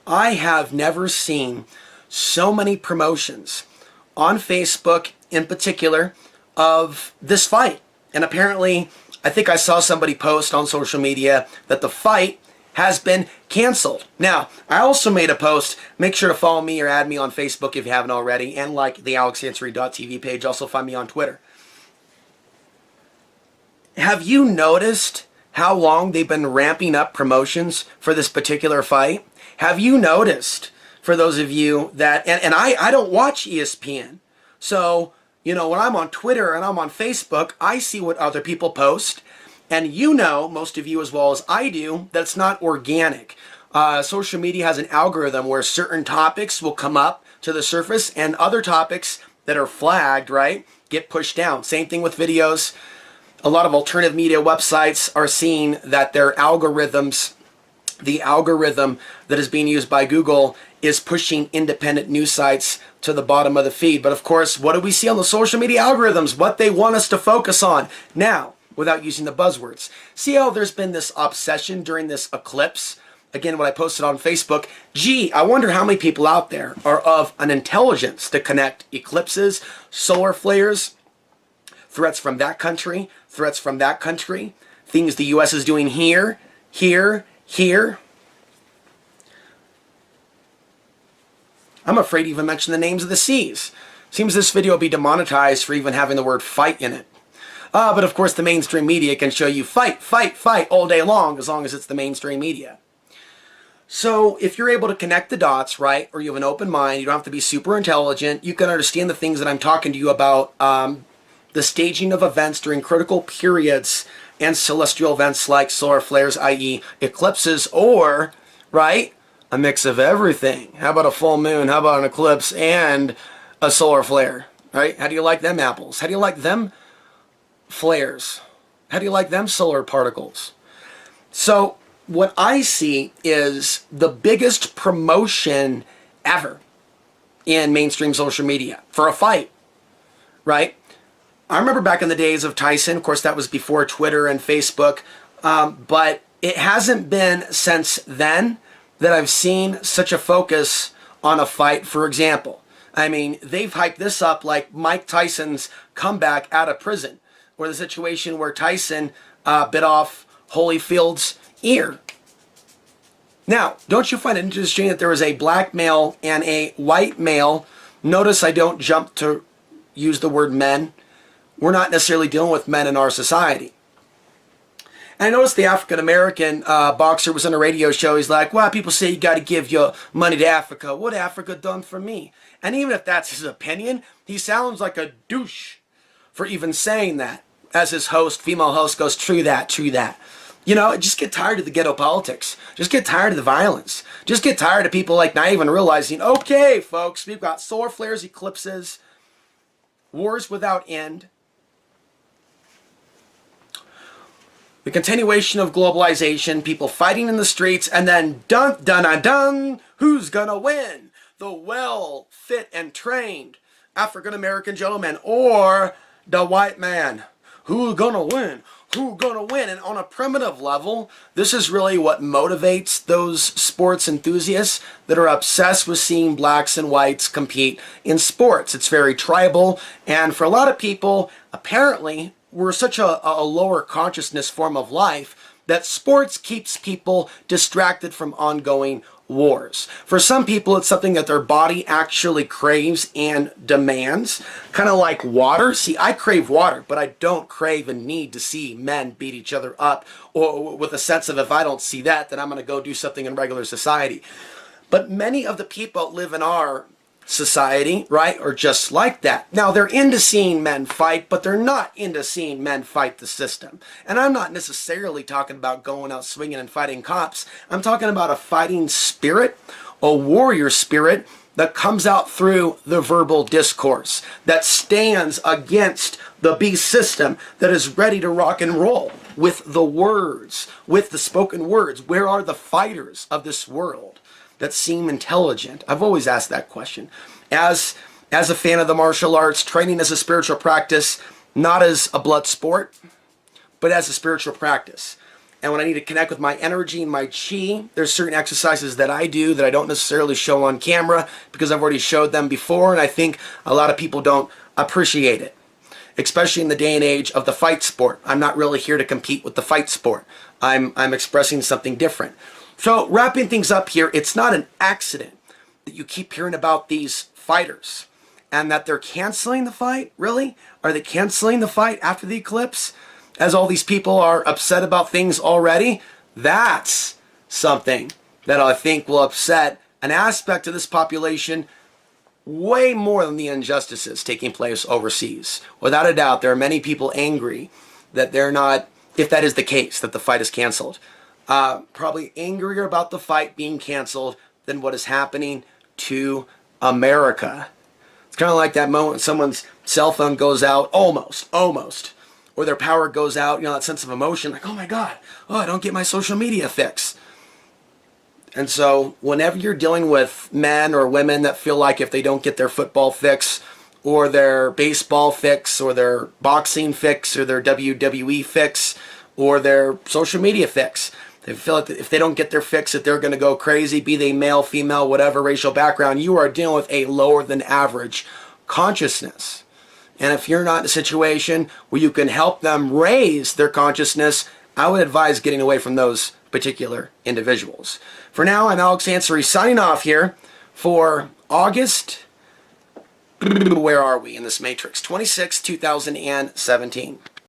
I have never seen so many promotions on Facebook in particular of this fight. And apparently, I think I saw somebody post on social media that the fight has been canceled. Now, I also made a post. Make sure to follow me or add me on Facebook if you haven't already, and like the alexansary.tv page. Also find me on Twitter. Have you noticed how long they've been ramping up promotions for this particular fight? Have you noticed, for those of you that, and I don't watch ESPN, so, you know, when I'm on Twitter and I'm on Facebook, I see what other people post, and you know, most of you as well as I do, that's not organic. Social media has an algorithm where certain topics will come up to the surface and other topics that are flagged, right, get pushed down. Same thing with videos. A lot of alternative media websites are seeing that their algorithms, the algorithm that is being used by Google, is pushing independent news sites to the bottom of the feed. But of course, what do we see on the social media algorithms? What they want us to focus on. Now, without using the buzzwords. See how there's been this obsession during this eclipse? Again, what I posted on Facebook, gee, I wonder how many people out there are of an intelligence to connect eclipses, solar flares, threats from that country, threats from that country, things the U.S. is doing here, here, here. I'm afraid to even mention the names of the seas. Seems this video will be demonetized for even having the word fight in it. But of course the mainstream media can show you fight, fight, fight all day long as it's the mainstream media. So if you're able to connect the dots, right, or you have an open mind, you don't have to be super intelligent, you can understand the things that I'm talking to you about, the staging of events during critical periods and celestial events like solar flares, i.e. eclipses, or, right, a mix of everything. How about a full moon? How about an eclipse and a solar flare, right? How do you like them apples? How do you like them flares? How do you like them solar particles? So what I see is the biggest promotion ever in mainstream social media for a fight, right? I remember back in the days of Tyson, of course that was before Twitter and Facebook, but it hasn't been since then that I've seen such a focus on a fight. For example, I mean, they've hyped this up like Mike Tyson's comeback out of prison, or the situation where Tyson bit off Holyfield's ear. Now, don't you find it interesting that there was a black male and a white male? Notice I don't jump to use the word men. We're not necessarily dealing with men in our society. And I noticed the African-American boxer was on a radio show. He's like, well, people say you got to give your money to Africa. What Africa done for me? And even if that's his opinion, he sounds like a douche for even saying that. As his host, female host, goes, true that, true that. You know, just get tired of the ghetto politics. Just get tired of the violence. Just get tired of people like not even realizing, okay, folks, we've got solar flares, eclipses, wars without end, the continuation of globalization, people fighting in the streets, and then dun dun dun dun, who's gonna win? The well fit and trained African-American gentleman or the white man? Who's gonna win? Who's gonna win? And on a primitive level, this is really what motivates those sports enthusiasts that are obsessed with seeing blacks and whites compete in sports. It's very tribal, and for a lot of people, apparently, we're such a lower consciousness form of life that sports keeps people distracted from ongoing wars. For some people, it's something that their body actually craves and demands, kind of like water. See, I crave water, but I don't crave and need to see men beat each other up, or with a sense of if I don't see that, then I'm going to go do something in regular society. But many of the people that live in our society, right, are just like that. Now, they're into seeing men fight, but they're not into seeing men fight the system. And I'm not necessarily talking about going out swinging and fighting cops. I'm talking about a fighting spirit, a warrior spirit that comes out through the verbal discourse, that stands against the beast system, that is ready to rock and roll with the words, with the spoken words. Where are the fighters of this world that seem intelligent? I've always asked that question. As a fan of the martial arts, training as a spiritual practice, not as a blood sport, but as a spiritual practice. And when I need to connect with my energy and my chi, there's certain exercises that I do that I don't necessarily show on camera because I've already showed them before, and I think a lot of people don't appreciate it, especially in the day and age of the fight sport. I'm not really here to compete with the fight sport. I'm expressing something different. So wrapping things up here, it's not an accident that you keep hearing about these fighters and that they're canceling the fight. Really? Are they canceling the fight after the Eclipse? As all these people are upset about things already? That's something that I think will upset an aspect of this population way more than the injustices taking place overseas. Without a doubt, there are many people angry that they're not, if that is the case, that the fight is canceled. Probably angrier about the fight being canceled than what is happening to America. It's kind of like that moment when someone's cell phone goes out, almost, or their power goes out, you know, that sense of emotion, like, oh my God, oh, I don't get my social media fix. And so whenever you're dealing with men or women that feel like if they don't get their football fix or their baseball fix or their boxing fix or their WWE fix or their social media fix, they feel like if they don't get their fix that they're going to go crazy, be they male, female, whatever racial background, you are dealing with a lower than average consciousness. And if you're not in a situation where you can help them raise their consciousness, I would advise getting away from those particular individuals. For now, I'm Alex Ansari signing off here for August, where are we in this matrix? 26, 2017.